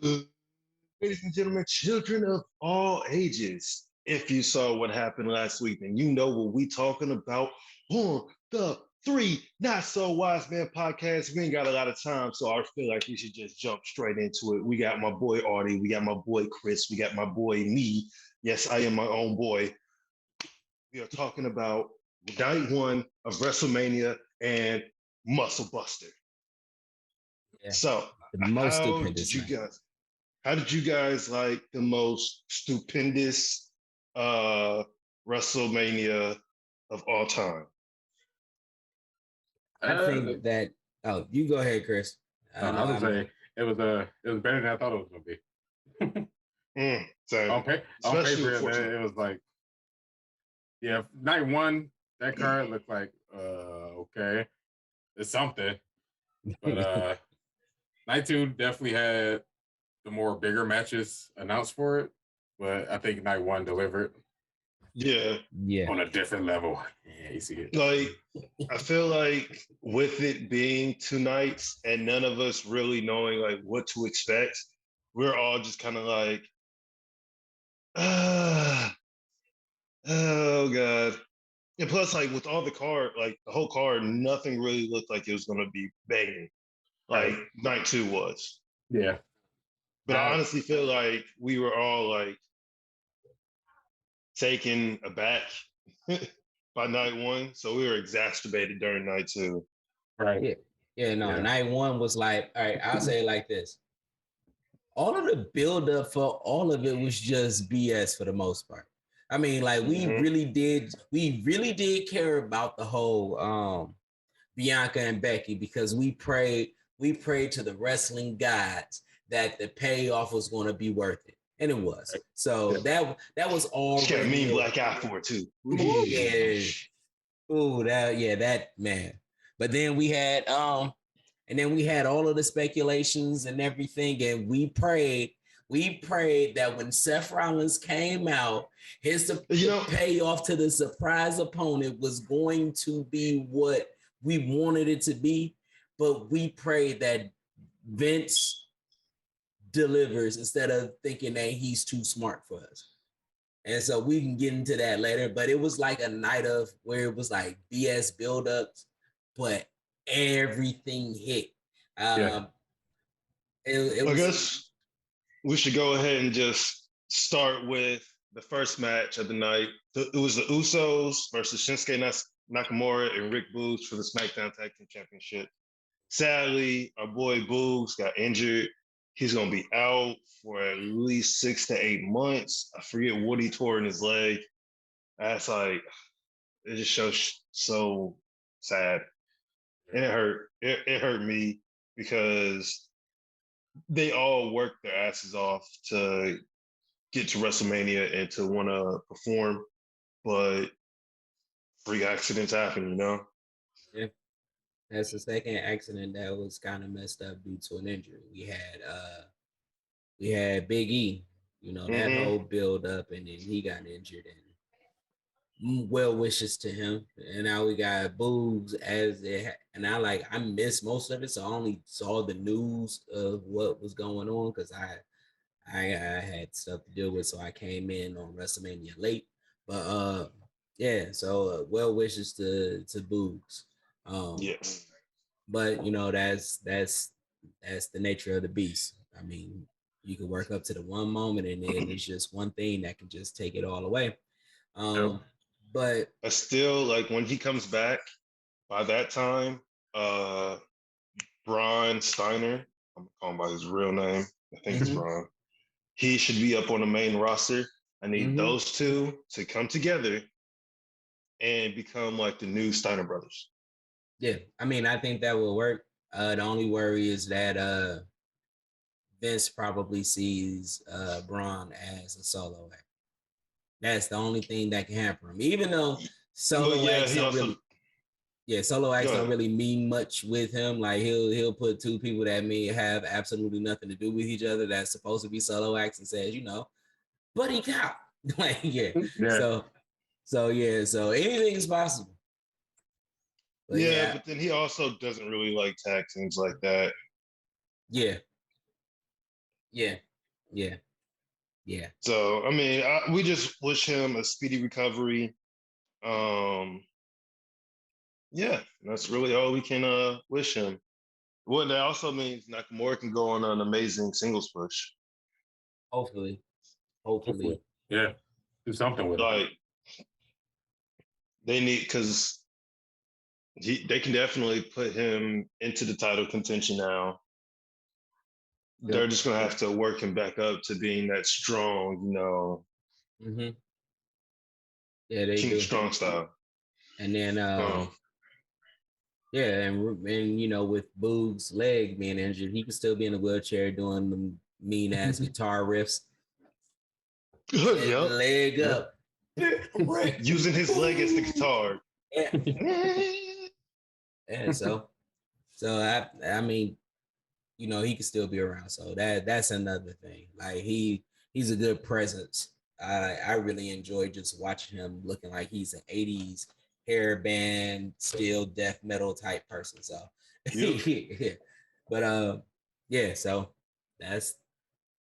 Ladies and gentlemen, children of all ages, if you saw what happened last week, then you know what we talking about on the Three Not So Wise Man podcast. We ain't got a lot of time, so I feel like we should just jump straight into it. We got my boy Artie, we got my boy Chris, we got my boy me. Yes, I am my own boy. We are talking about night one of WrestleMania and Muscle Buster. Yeah, So, the most how did stupendous you night. guys How did you guys like the most stupendous uh WrestleMania of all time? I Uh, think that. Oh, you go ahead, Chris. I I know would I'm. say it was better than I thought it was gonna be. Same. On Especially paper, unfortunately. it was like, yeah, night one that card looked like okay, it's something, but night two definitely had the more bigger matches announced for it, but I think night one delivered Yeah. Yeah, on a different level. Yeah, you see it. Like I feel like with it being two nights and none of us really knowing like what to expect, we're all just kind of like, ah, oh god. And plus, like with all the card, like the whole card, nothing really looked like it was gonna be banging like Right? night two was. Yeah. But I honestly feel like we were all like taken aback by night one, so we were exacerbated during night two. Right. yeah, yeah. No, Yeah. night one was like, all right. I'll say it like this: all of the build up for all of it was just BS for the most part. I mean, like Mm-hmm. we really did care about the whole Bianca and Becky because we prayed to the wrestling gods that the payoff was going to be worth it, and it was. Right. So Yeah. that was She got a mean already black eye for it too. yeah. Ooh, that man. But then we had and then we had all of the speculations and everything, and we prayed that when Seth Rollins came out, You the know, payoff to the surprise opponent was going to be what we wanted it to be, but we prayed that Vince delivers instead of thinking that he's too smart for us. And so we can get into that later, but it was like a night of where it was like BS buildups, but everything hit. Yeah. Um, it I was guess we should go ahead and just start with the first match of the night. It was the Usos versus Shinsuke Nakamura and Rick Boogs for the SmackDown Tag Team Championship. Sadly, our boy Boogs got injured. He's going to be out for at least 6 to 8 months. I forget what he tore in his leg. That's like, it just shows so sad. And it hurt. It hurt me because they all worked their asses off to get to WrestleMania and to want to perform, but freak accidents happen, you know? yeah, that's the second accident that was kind of messed up due to an injury. We had Big E, you know, that Mm-hmm. whole build up, and then he got injured, and well wishes to him. And now we got Boogs and I missed most of it, so I only saw the news of what was going on because I had stuff to deal with, so I came in on WrestleMania late. But yeah, so well wishes to Boogs. Um, Yes. but you know that's the nature of the beast. I mean, you can work up to the one moment, and then it's just one thing that can just take it all away. Yep. Um, but But still, like when he comes back, by that time, uh, Braun Steiner, I'm gonna call him by his real name. I think it's mhm, Braun. He should be up on the main roster. I need mhm. those two to come together and become like the new Steiner brothers. Yeah, I mean, I think that will work. The only worry is that Vince probably sees Braun as a solo act. That's the only thing that can happen him. Even though But solo yeah, acts he don't also really, yeah, solo acts go don't ahead. really mean much with him. Like he'll put two people that may have absolutely nothing to do with each other that's supposed to be solo acts and says, you know, buddy cop. Like yeah, Yeah. so yeah, so anything is possible. But Yeah, yeah, but then he also doesn't really like tag teams like that. yeah, Yeah, yeah, yeah. So I mean, we just wish him a speedy recovery. Um, yeah, that's really all we can wish him. Well, that also means Nakamura can go on an amazing singles push. Hopefully, Hopefully. Yeah. Do something with it. Like they need because they can definitely put him into the title contention now. Yep. They're just gonna have to work him back up to being that strong, Mm-hmm. Yeah, they King do. Strong style. And then, yeah, and with Boog's leg being injured, he could still be in a wheelchair doing the mean ass guitar riffs. Yep. Leg up. Using his leg as the guitar. Yeah, so I mean, he could still be around. So that's another thing. Like he's a good presence. I really enjoy just watching him looking like he's an 80s hair band, still death metal type person. So Yep. yeah. But yeah, so that's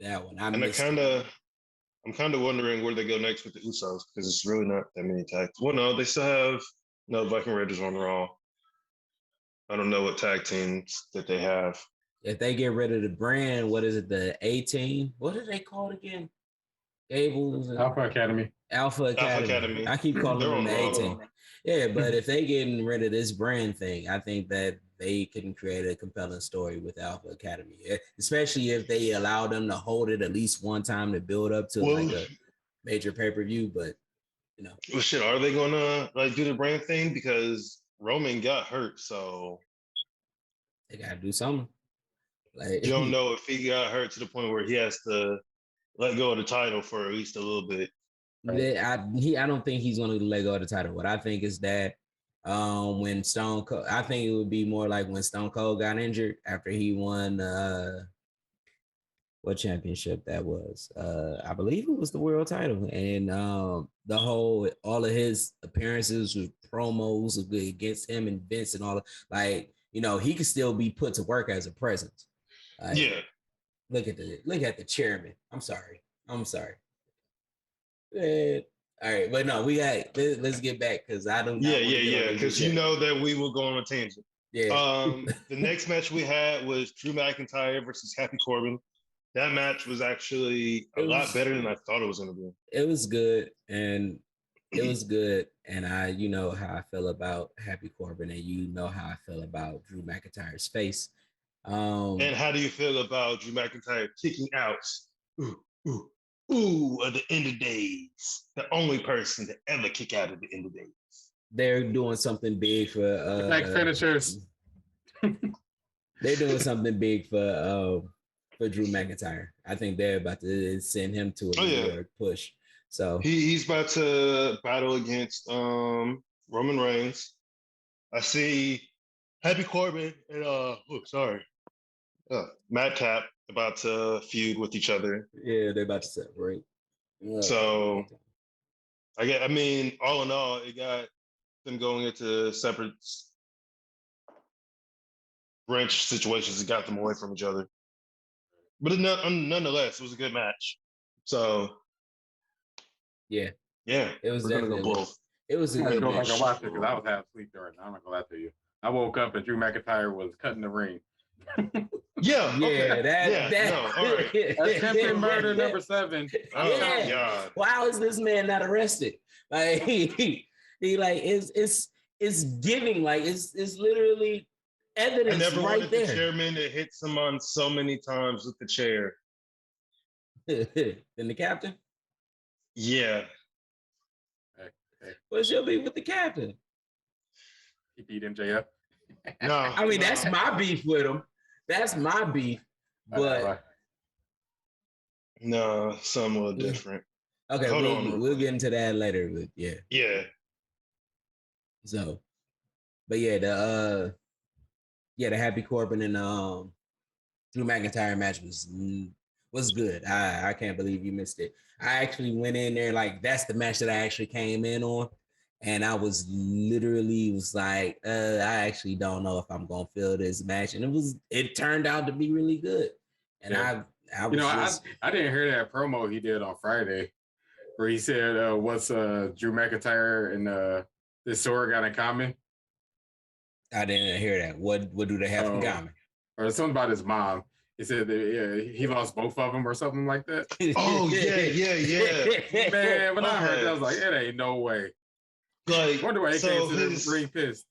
that one. I'm kind of wondering where they go next with the Usos because it's really not that many tags. Well, no, they still have Viking Raiders on Raw. I don't know what tag teams that they have. If they get rid of the brand, what is it? The 18? What are they called again? Gables and Alpha Academy. Alpha Academy. I keep calling them the 18. Yeah, but if they getting rid of this brand thing, I think that they can create a compelling story with Alpha Academy, especially if they allow them to hold it at least one time to build up to like a major pay-per-view. But well, shit, are they gonna do the brand thing because Roman got hurt? So they gotta do something. Like you don't know if he got hurt to the point where he has to let go of the title for at least a little bit. Right? I don't think he's gonna let go of the title. What I think is that when Stone Cold, I think it would be more like when Stone Cold got injured after he won what championship that was. I believe it was the world title, and all of his appearances with promos against him and Vince and all of, like, he could still be put to work as a presence. Yeah. Look at the chairman. I'm sorry. All right, but no, let's get back because I don't. Yeah. Because you know that we will go on a tangent. Yeah. The next match we had was Drew McIntyre versus Happy Corbin. That match was actually a lot better than I thought it was going to be. It was good, and I, how I feel about Happy Corbin, and you know how I feel about Drew McIntyre's face. And how do you feel about Drew McIntyre kicking out of the end of days? The only person to ever kick out of the end of days. They're doing something big for like finishers. They're doing something big for Drew McIntyre. I think they're about to send him to a push. So he's about to battle against Roman Reigns. I see Happy Corbin and Matt Cap about to feud with each other. Yeah, they're about to separate. So I mean, all in all, it got them going into separate branch situations and got them away from each other. But nonetheless, it was a good match. So yeah, it was definitely go both. It was a good match. I watched it because I was half asleep during. I'm not gonna lie to you. I woke up and Drew McIntyre was cutting the ring. Yeah, all right. Attempted murder number 7. Oh my God! Why is this man not arrested? Like he like it's giving, like it's literally evidence. I never right wanted there. The chairman to hit someone so many times with the chair. Than the captain? Yeah. Well, she'll be with the captain. He beat MJF. No, I mean that's my beef with him. That's my beef, but no, something a little different. Okay, we'll get into that later. But yeah. So, but yeah, the Happy Corbin and Drew McIntyre match was good. I can't believe you missed it. I actually went in there like that's the match that I actually came in on. And I was like, I actually don't know if I'm gonna feel this match. And it turned out to be really good. And I was I didn't hear that promo he did on Friday where he said, what's Drew McIntyre and this sword got in common? I didn't hear that. What do they have in common? Or something about his mom. He said that he lost both of them or something like that. Oh, yeah. Man, when I heard that, I was like, it ain't no way. Like, wonder why he so came to the ring pissed.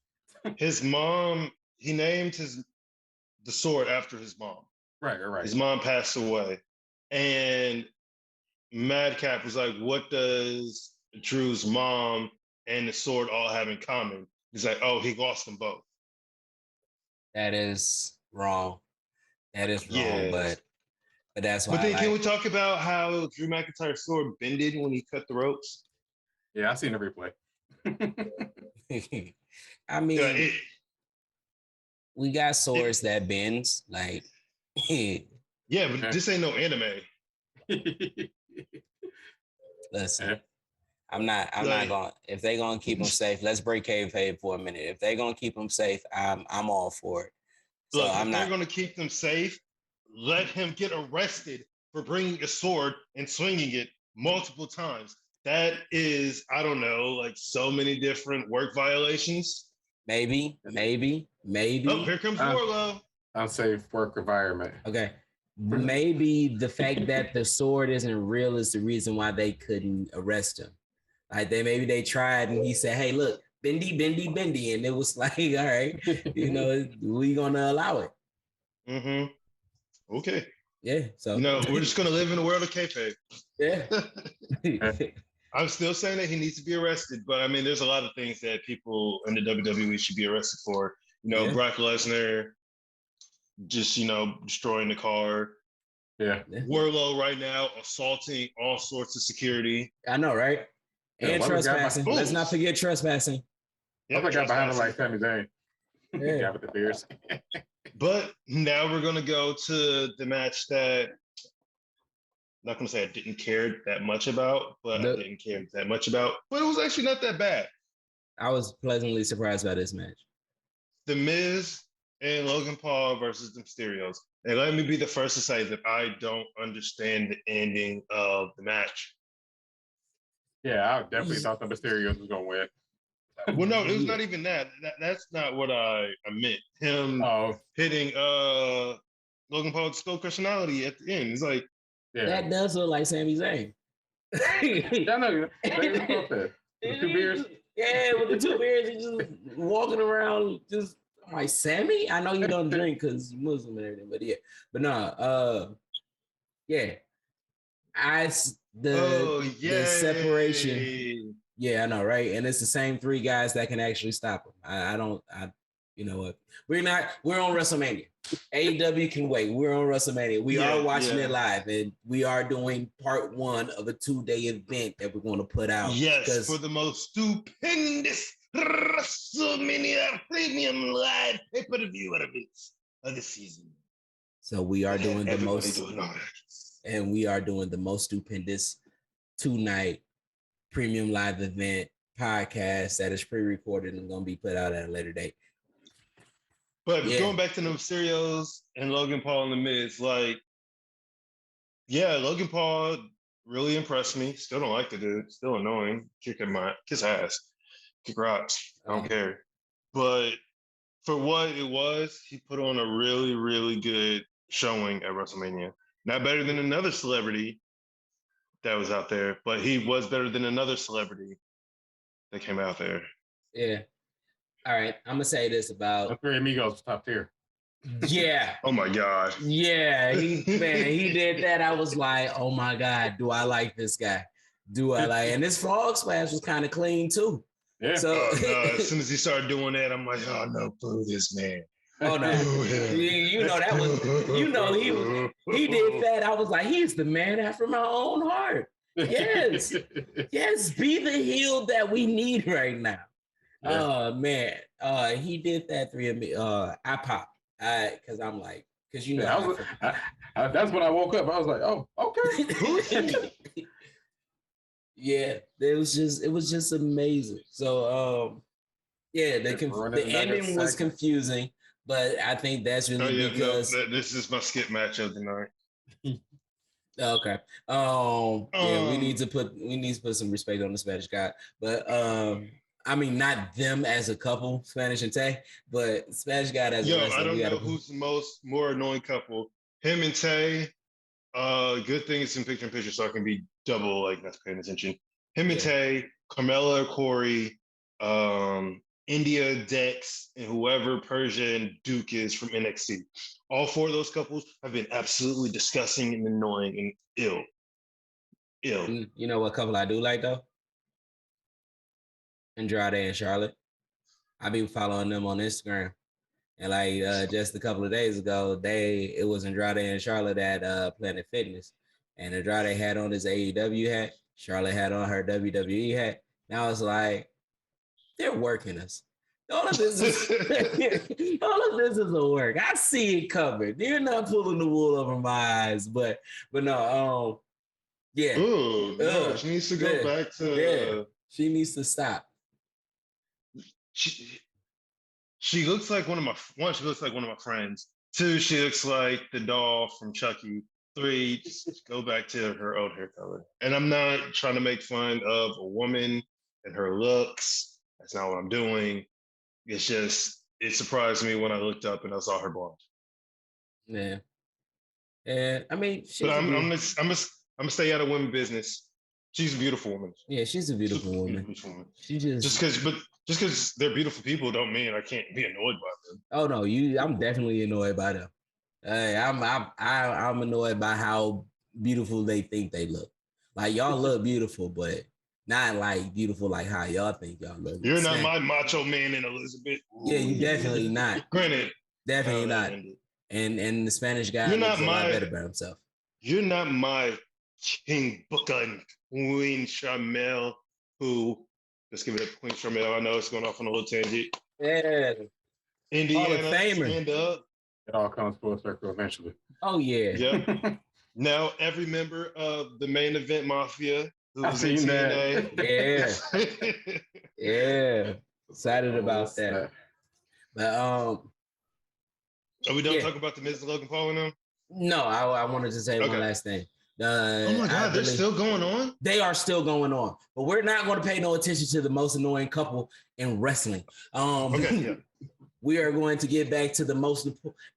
His mom, he named the sword after his mom. Right. His mom passed away. And Madcap was like, what does Drew's mom and the sword all have in common? He's like, oh, he lost them both. That is wrong. Yeah. but that's why. But then, can we talk about how Drew McIntyre's sword bended when he cut the ropes? Yeah, I seen the replay. I mean, we got swords that bends. Like, yeah, but this ain't no anime. Listen, I'm not going. If they're gonna keep them safe, let's break kayfabe for a minute. If they're gonna keep them safe, I'm all for it. So look, if they're gonna keep them safe, let him get arrested for bringing a sword and swinging it multiple times. That is, I don't know, like so many different work violations. Maybe. Oh, here comes Warlow. Unsafe work environment. Okay. Maybe the fact that the sword isn't real is the reason why they couldn't arrest him. Like maybe they tried and he said, hey, look, bendy. And it was like, all right, we gonna allow it. Mm-hmm. Okay. Yeah. So we're just gonna live in a world of kayfabe. Yeah. I'm still saying that he needs to be arrested, but I mean, there's a lot of things that people in the WWE should be arrested for. Brock Lesnar just, destroying the car. Yeah. Warlow right now assaulting all sorts of security. I know, right? And trespassing. Let's not forget trespassing. I got behind him like Sami Zayn. Yeah, with the beers. But now we're gonna go to the match that I'm not gonna say I didn't care that much about, but I didn't care that much about. But it was actually not that bad. I was pleasantly surprised by this match. The Miz and Logan Paul versus the Mysterios. And let me be the first to say that I don't understand the ending of the match. Yeah, I definitely thought the Mysterios was gonna win. Well, no, it was not even that. That's not what I meant. Him hitting Logan Paul's skull personality at the end. It's like that does look like Sami Zayn. I know. The 2 beers. Yeah, with the 2 beers, he's just walking around. Just I'm like, Sammy. I know you don't drink because you're Muslim and everything, but the separation. Yeah, I know, right? And it's the same 3 guys that can actually stop him. You know what? We're on WrestleMania. AEW can wait. We're on WrestleMania. We are watching it live, and we are doing part 1 of a 2-day event that we're going to put out. Yes, for the most stupendous WrestleMania premium live pay-per-view events of the season. So we are doing the most, and we are doing the most stupendous 2-night premium live event podcast that is pre-recorded and going to be put out at a later date. But going back to the Mysterios and Logan Paul and The Miz, Logan Paul really impressed me. Still don't like the dude. Still annoying. Kiss ass. Kick rocks. I don't care. But for what it was, he put on a really, really good showing at WrestleMania. Not better than another celebrity that was out there, but he was better than another celebrity that came out there. Yeah. All right. I'm gonna say this about the 3 Amigos top tier. Yeah. Oh my God. Yeah, he did that. I was like, oh my God, do I like this guy? And this frog splash was kind of clean too. Yeah. So as soon as he started doing that, I'm like, oh no, boo this man. Oh no. That was he did that. I was like, he's the man after my own heart. Yes. Yes, be the heel that we need right now. Yeah. Oh man. He did that 3 of me. I popped. Because I'm like, because that's when I woke up. I was like, oh, okay. Yeah, it was just amazing. So the ending was confusing, but I think that's really because this is my skip match of the night. Okay. Yeah, we need to put some respect on the Spanish guy. But I mean not them as a couple, Spanish and Tay, but Spanish guy as a Yo, I wrestler. We don't know gotta who's the more annoying couple. Him and Tay. Good thing it's in picture, so I can be double like that's paying attention. Him and Tay, Carmella, Corey, India, Dex, and whoever Persia and Duke is from NXT. All four of those couples have been absolutely disgusting and annoying and ill. You know what couple I do like though? Andrade and Charlotte. I be following them on Instagram. And like just a couple of days ago, it was Andrade and Charlotte at Planet Fitness. And Andrade had on his AEW hat. Charlotte had on her WWE hat. Now it's like they're working us. All of this is a work. I see it covered. They're not pulling the wool over my eyes, but no, yeah. Ooh, no, she needs to go back to. Yeah, she needs to stop. She looks like she looks like one of my friends. Two, she looks like the doll from Chucky. Three, just go back to her old hair color. And I'm not trying to make fun of a woman and her looks. That's not what I'm doing. It's just it surprised me when I looked up and I saw her blonde. Yeah. And I mean, but I'm gonna stay out of women's business. She's a beautiful woman. Yeah, she's a beautiful woman. She just because they're beautiful people don't mean I can't be annoyed by them. Oh no, I'm definitely annoyed by them. I'm annoyed by how beautiful they think they look. Like y'all look beautiful, but not like beautiful like how y'all think y'all look. You're not my macho man in Elizabeth. Yeah, you definitely not. Granted, definitely not. And the Spanish guy looks a lot better by himself. You're not my King Booker and Queen Sharmell, who let's give it up, Queen Sharmell. I know it's going off on a little tangent. Yeah. Indiana, Hall of Famer. Stand up. It all comes full circle eventually. Oh yeah. Yep. Now every member of the main event mafia who's in TNA. Yeah. Yeah. Excited about that. But are we done talking about the Miz and Logan Paul and them? No, I wanted to say one last thing. Oh my God, they're still going on? They are still going on. But we're not going to pay no attention to the most annoying couple in wrestling. We are going to get back to the most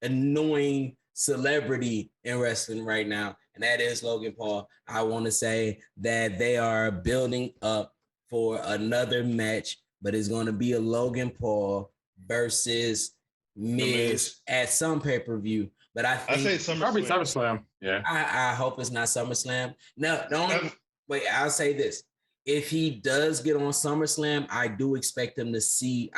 annoying celebrity in wrestling right now, and that is Logan Paul. I want to say that they are building up for another match, but it's going to be a Logan Paul versus Miz at some pay-per-view. But I say SummerSlam. Yeah. I hope it's not SummerSlam. No, I'll say this. If he does get on SummerSlam, I do expect to see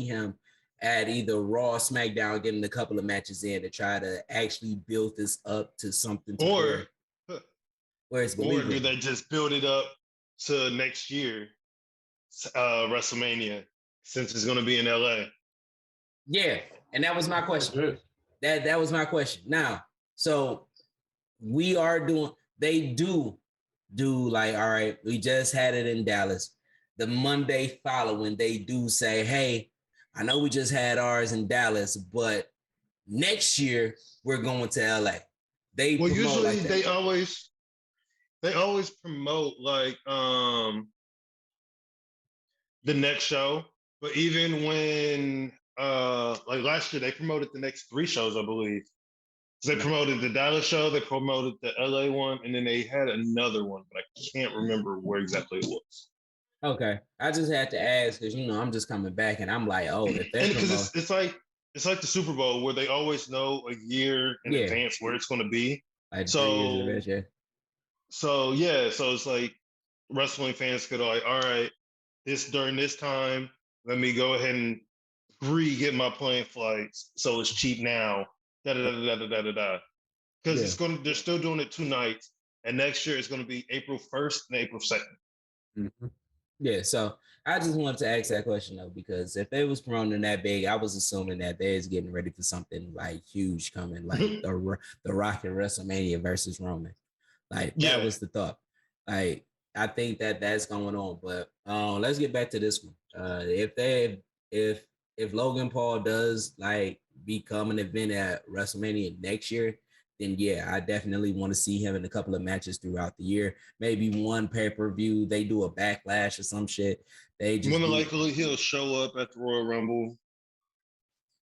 him at either Raw, SmackDown, getting a couple of matches in to try to actually build this up to something. Where it's believable. Or do they just build it up to next year, WrestleMania, since it's going to be in LA? Yeah, and that was my question. That was my question. Now, so they do like, all right, we just had it in Dallas. The Monday following, they do say, hey, I know we just had ours in Dallas, but next year we're going to LA. Usually they always promote like the next show, but even when like last year they promoted the next 3 shows, I believe. So they promoted the Dallas show, they promoted the LA one, and then they had another one, but I can't remember where exactly it was. Okay, I just had to ask because I'm just coming back and I'm like, oh, if they because it's like the Super Bowl where they always know a year in advance where it's going to be. Like so it's like wrestling fans could all right, during this time, let me go ahead and get my plane flights so it's cheap now. Because they're still doing it 2 nights, and next year it's going to be April 1st and April 2nd. Mm-hmm. Yeah, so I just wanted to ask that question though, because if they was promoting that big, I was assuming that they is getting ready for something like huge coming, like the Rock and WrestleMania versus Roman. Like that was the thought. Like I think that's going on, but let's get back to this one. If Logan Paul does like become an event at WrestleMania next year, then yeah, I definitely want to see him in a couple of matches throughout the year. Maybe one pay-per-view, they do a backlash or some shit. They just More than likely he'll show up at the Royal Rumble.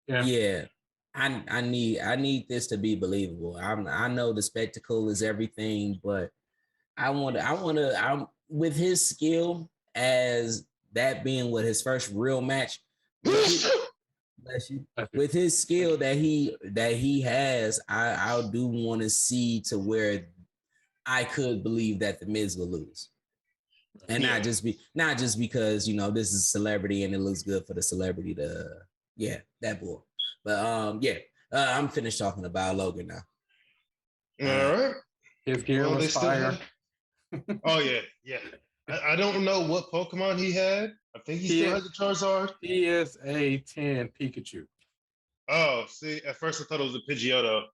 Yeah. I need this to be believable. I know the spectacle is everything, but I'm with his skill as that being with his first real match. Bless you. With his skill that he has, I do want to see to where I could believe that the Miz will lose. And not just because, you know, this is a celebrity and it looks good for the celebrity to that bull. But I'm finished talking about Logan now. All right. His gear was fire. Oh yeah. I don't know what Pokemon he had. I think he still has the Charizard. PSA 10 Pikachu. Oh, see, at first I thought it was a Pidgeotto.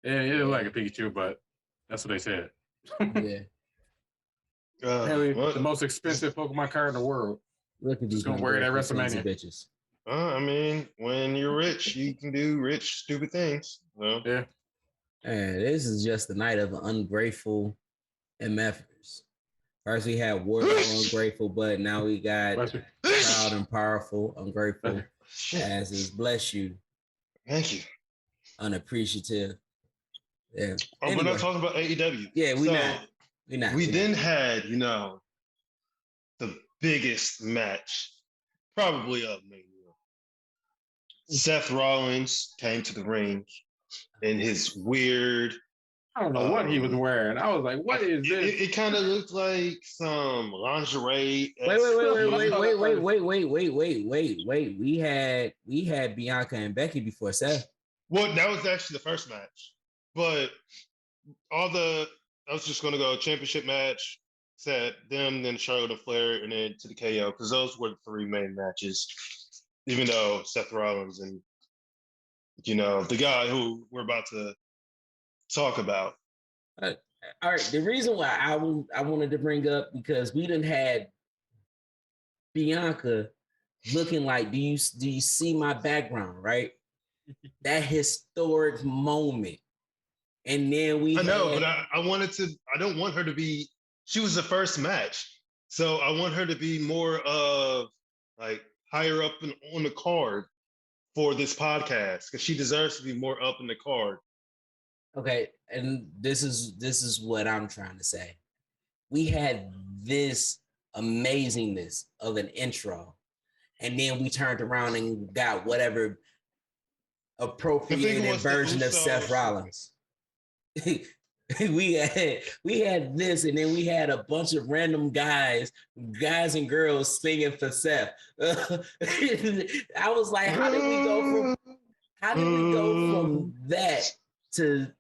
Yeah, it looked like a Pikachu, but that's what they said. Yeah. Apparently, the most expensive Pokemon card in the world. Look at just gonna wear it at WrestleMania. Bitches. I mean, when you're rich, you can do rich, stupid things. Well, yeah. And this is just the night of ungrateful MFers. First we had Wardlow ungrateful, but now we got proud and powerful, ungrateful, as is bless you. Thank you. Unappreciative. Yeah. Oh, anyway. We're not talking about AEW. Yeah, we're not. We then had, you know, the biggest match probably of Mania. Seth Rollins came to the ring in his weird. I don't know what he was wearing. I was like, "What is this?" It kind of looked like some lingerie. Wait. We had Bianca and Becky before Seth. Well, that was actually the first match, but I was just going to go championship match, set them, then Charlotte and Flair, and then to the KO, because those were the three main matches. Even though Seth Rollins and, you know, the guy who we're about to talk about. All right. The reason why I wanted to bring up, because we done had Bianca looking like, do you see my background, right? That historic moment. And then I know, but I don't want her to be, she was the first match. So I want her to be more of like higher up on the card for this podcast, because she deserves to be more up in the card. Okay, and this is what I'm trying to say. We had this amazingness of an intro, and then we turned around and got whatever appropriated version of Seth Rollins. we had this, and then we had a bunch of random guys and girls singing for Seth. I was like, how did we go from that to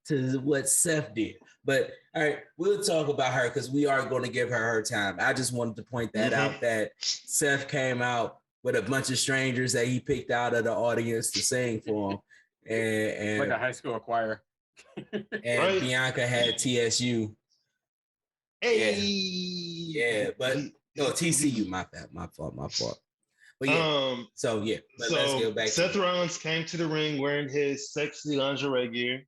what Seth did? But all right, we'll talk about her because we are going to give her time. I just wanted to point that out, that Seth came out with a bunch of strangers that he picked out of the audience to sing for him, and like a high school choir. And right. Bianca had TSU. Hey. Yeah, but no, TCU, my fault. But yeah, so let's go back. Seth Rollins came to the ring wearing his sexy lingerie gear.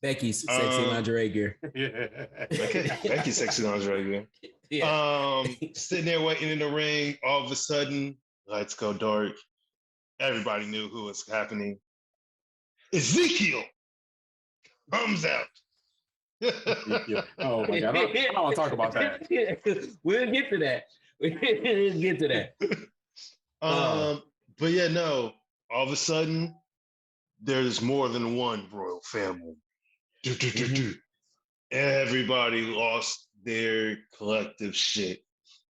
Becky's sexy lingerie gear. Becky's sexy lingerie gear. Yeah. Sitting there waiting in the ring, all of a sudden, lights go dark. Everybody knew who was happening. Ezekiel comes out. Oh my God. I don't want to talk about that. We'll get to that. But yeah, no, all of a sudden, there's more than one royal family. Everybody lost their collective shit.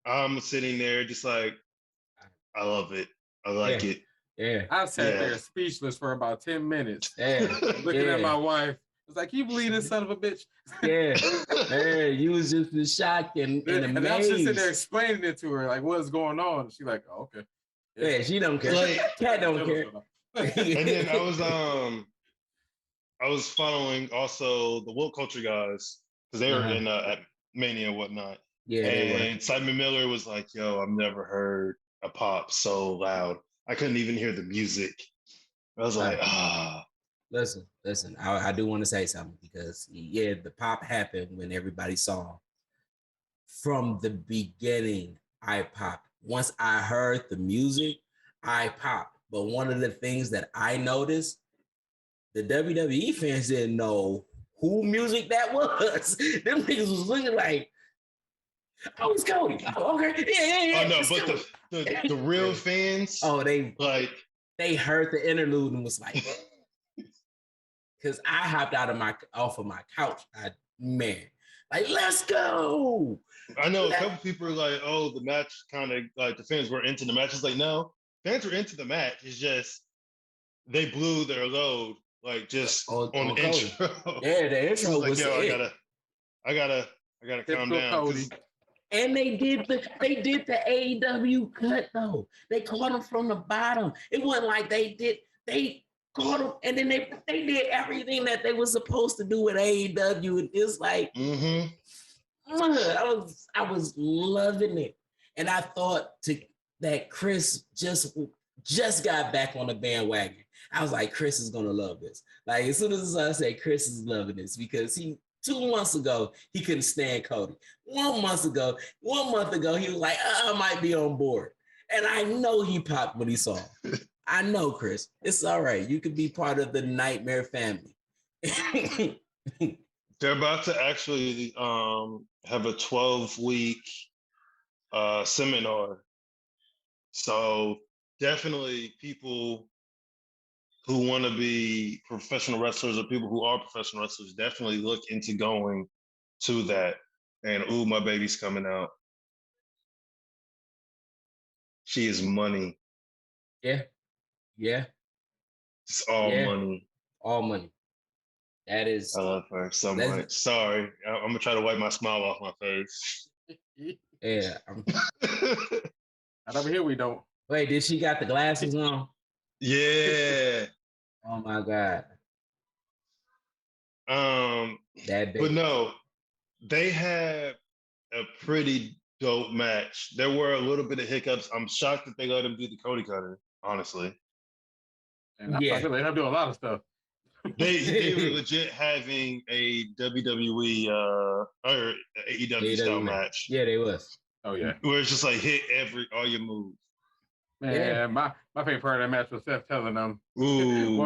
I'm sitting there just like, I love it. I like it. Yeah. I sat there speechless for about 10 minutes. Looking at my wife. I was like, can you believe this son of a bitch? Yeah. You was just in shock and amazed. And I was just sitting there explaining it to her, like, what's going on? She's like, oh, okay. Yeah, she don't care. Like, Cat don't care. And then I was following also the woke culture guys, because they were in at Mania and whatnot. Yeah. And Simon Miller was like, yo, I've never heard a pop so loud. I couldn't even hear the music. I was like, listen. I do want to say something because yeah, the pop happened when everybody saw. From the beginning, I popped. Once I heard the music, I popped. But one of the things that I noticed, the WWE fans didn't know who music that was. Them niggas was looking like, oh, it's Cody. Oh, okay. Yeah. Oh no, It's but Cody. the real fans, Oh, like they heard the interlude and was like, because I hopped off of my couch. Like, let's go. I know a couple people are like, oh, the match kind of like the fans were into the match. It's like, no, fans were into the match. It's just they blew their load, like just on the intro. Yeah, the intro like, was yo, it. I gotta calm down. Cody. And they did the AEW cut though. They caught him from the bottom. It wasn't like they caught him and then they did everything that they were supposed to do with AEW. And it's like I was loving it. And I thought that Chris just got back on the bandwagon. I was like, Chris is gonna love this. Like as soon as I say Chris is loving this because 2 months ago, he couldn't stand Cody. 1 month ago, he was like, I might be on board. And I know he popped when he saw him. I know, Chris. It's all right. You could be part of the Nightmare family. They're about to actually have a 12-week seminar. So definitely people who want to be professional wrestlers or people who are professional wrestlers definitely look into going to that. And ooh, my baby's coming out. She is money. Yeah. It's all money. All money. That is. I love her so much. Sorry, I'm gonna try to wipe my smile off my face. Yeah. Not over here, we don't. Wait, did she got the glasses on? Yeah. Oh my God. But no, they had a pretty dope match. There were a little bit of hiccups. I'm shocked that they let him do the Cody Cutter, honestly. And I thought they let him do a lot of stuff. They were legit having a WWE or AEW style match. Yeah, they was. Oh yeah. Where it's just like hit all your moves. Man, my favorite part of that match was Seth telling them, "Ooh,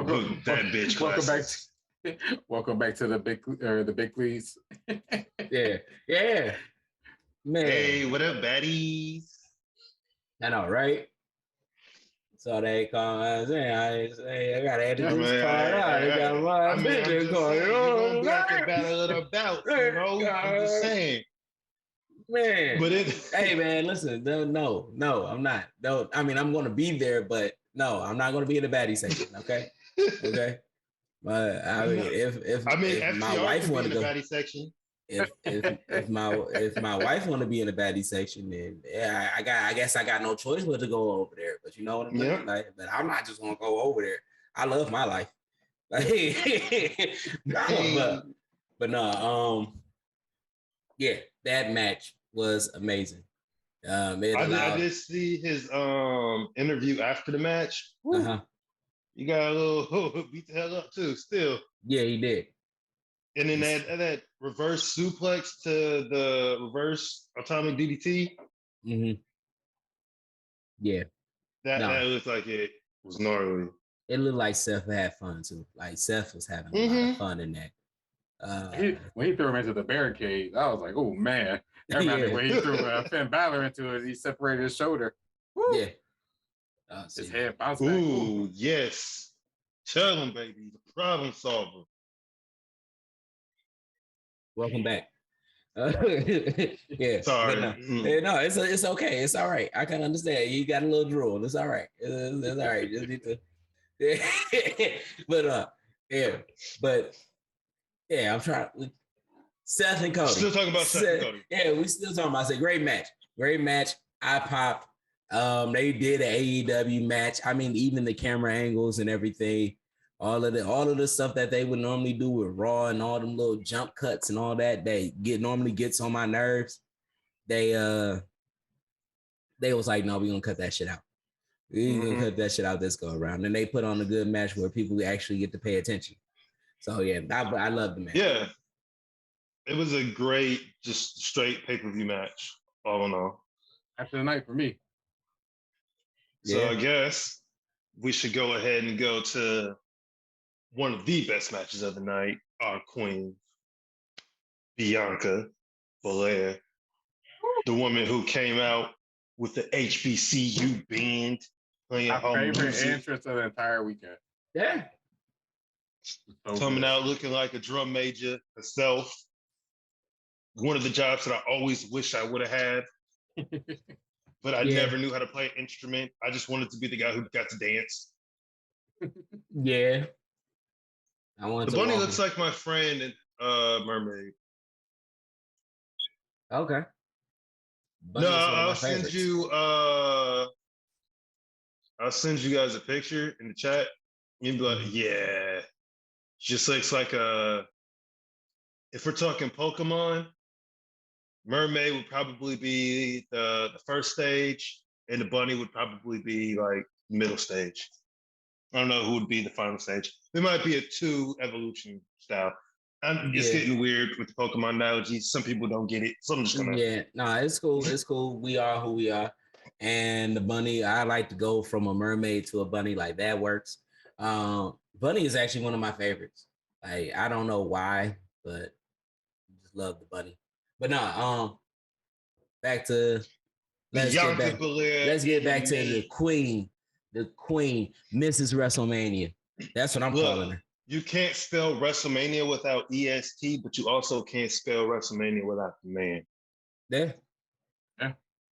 that bitch." Welcome back to the big leagues. Yeah. Man. Hey, what up, baddies? I know, right? So they call us. I gotta edit this part out. They got my business going. You're gonna be at the battle of the belts, you know. I'm just saying. Man, but hey man, listen, no, I'm not. No, I mean I'm gonna be there, but no, I'm not gonna be in the baddie section. Okay. But I mean, if my wife want to go, baddie section. if my wife want to be in the baddie section, then yeah, I guess I got no choice but to go over there. But you know what I mean? Yeah. Like, but I'm not just gonna go over there. I love my life. Like, but no, yeah, that match was amazing. I did see his interview after the match. You got a little beat the hell up too. Still, yeah, he did. And then that reverse suplex to the reverse atomic DDT. Yeah, that looked like it was gnarly. It looked like Seth had fun too. Like Seth was having a lot of fun in that. When he threw him into the barricade, I was like, "Oh man!" That reminded me when he threw Finn Balor into it. He separated his shoulder. Woo. Yeah, his head bounced back. Ooh, yes. Tell him, baby, the problem solver. Welcome back. Yeah. Sorry. No, it's okay. It's all right. I can understand. You got a little drool. It's all right. It's all right. Just need to. Yeah, I'm trying. Seth and Cody. Still talking about Seth and Cody. Yeah, we still talking about. I said, great match. I popped. They did an AEW match. I mean, even the camera angles and everything, all of the stuff that they would normally do with Raw and all them little jump cuts and all that, normally gets on my nerves. They was like, no, we're gonna cut that shit out. You gonna cut that shit out this go around. And they put on a good match where people actually get to pay attention. So yeah, I love the match. Yeah. It was a great, just straight pay-per-view match, all in all. After the night for me. So Yeah. I guess we should go ahead and go to one of the best matches of the night, our queen, Bianca Belair, the woman who came out with the HBCU band playing My her favorite music, entrance of the entire weekend. Yeah. So coming good. out looking like a drum major herself. One of the jobs that I always wish I would have had, but I never knew how to play an instrument. I just wanted to be the guy who got to dance. Yeah. I want The to bunny walk looks in. like my friend in Mermaid. Okay. No, Bunny is one of my favorites. I'll send you guys a picture in the chat. You'd be like, yeah. Just looks like if we're talking Pokemon, Mermaid would probably be the first stage, and the bunny would probably be like middle stage. I don't know who would be the final stage. There might be a 2 evolution style. It's getting weird with the Pokemon analogies. Some people don't get it. So I'm just gonna. Yeah, no, it's cool. It's cool. We are who we are. And the bunny, I like to go from a mermaid to a bunny. Like that works. Bunny is actually one of my favorites. Like I don't know why, but I just love the bunny. But no, back to let's Bianca Belair. Let's get back to the queen, Mrs. WrestleMania. That's what I'm calling her. You can't spell WrestleMania without EST, but you also can't spell WrestleMania without the man. Yeah.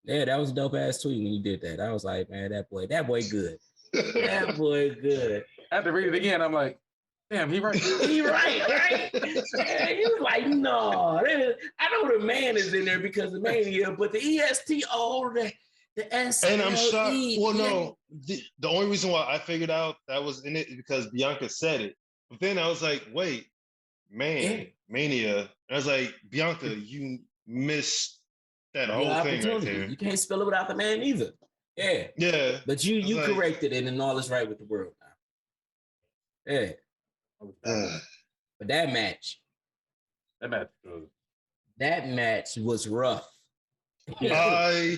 Yeah, that was a dope ass tweet when you did that. I was like, man, that boy good. That boy good. I had to read it again. I'm like, damn, he right. He right? Man, he was like, no. I know the man is in there because the mania, but the EST, the S. And I'm shocked. Well, no, the only reason why I figured out that was in it is because Bianca said it. But then I was like, wait, mania. And I was like, Bianca, you missed that whole thing right there. You can't spell it without the man either. Yeah. Yeah. But you corrected it and all is right with the world now. Yeah. But that match was rough. I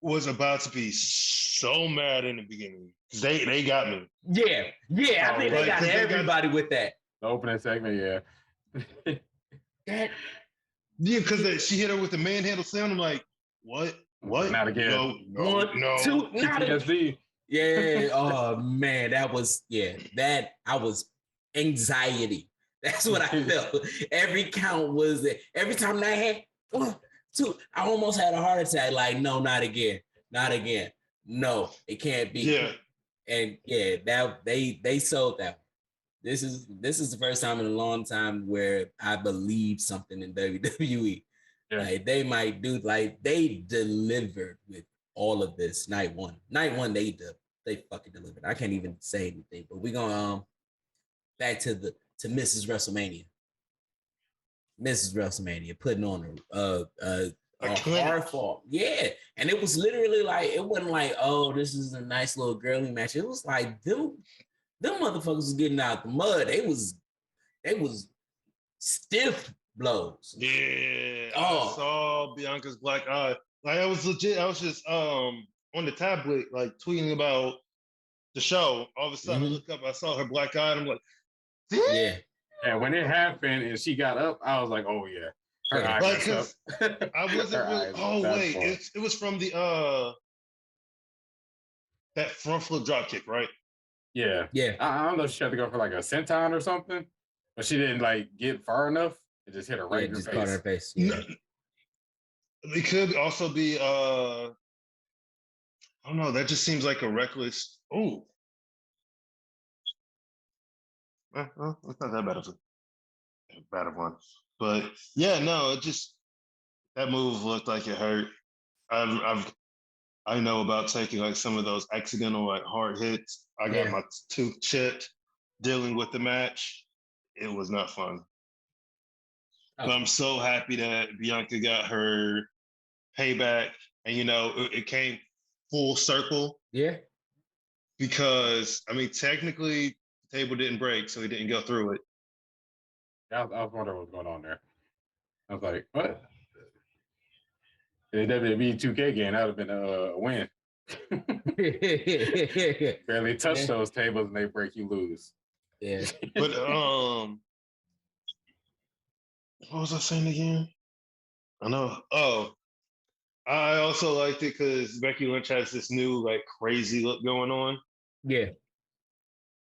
was about to be so mad in the beginning. They got me. Yeah. I think they got everybody with that. The opening segment, yeah. Because she hit her with the manhandle sound. I'm like, what? Not again. No. 2, not again. Yeah. Oh man, that was I was anxiety. That's what I felt. Every count was it. Every time that had 1, 2, I almost had a heart attack. Like, no, not again. No, it can't be. Yeah. And that they sold that one. This is the first time in a long time where I believe something in WWE. Yeah. Like they might do, like they delivered with all of this night one. Night one, they fucking delivered. I can't even say anything, but we're gonna back to Mrs. WrestleMania. Mrs. WrestleMania putting on a hard fall. Yeah. And it was literally like, it wasn't like, oh, this is a nice little girly match. It was like them motherfuckers was getting out the mud. They was stiff blows. Yeah. I saw Bianca's black eye. Like I was legit. I was just on the tablet, like tweeting about the show. All of a sudden I look up, I saw her black eye, and I'm like, yeah. Yeah, when it happened and she got up, I was like, oh yeah. Her eye got up. I wasn't really. Oh wait, it was from the that front flip drop kick, right? Yeah. I don't know if she had to go for like a senton or something, but she didn't like get far enough. It just hit her right in her face. Caught her face. Yeah. It could also be I don't know. That just seems like a reckless. Oh, well, it's not that bad of one. But yeah, no, it just that move looked like it hurt. I know about taking like some of those accidental like hard hits. I got my tooth chipped dealing with the match. It was not fun. But I'm so happy that Bianca got her payback, and it came full circle. Yeah. because I mean, technically, the table didn't break, so he didn't go through it. I was wondering what was going on there. I was like, what? In the WWE 2K game, that would have been a win. Barely touch those tables and they break, you lose. Yeah. But what was I saying again? I know. Oh, I also liked it because Becky Lynch has this new like crazy look going on. Yeah.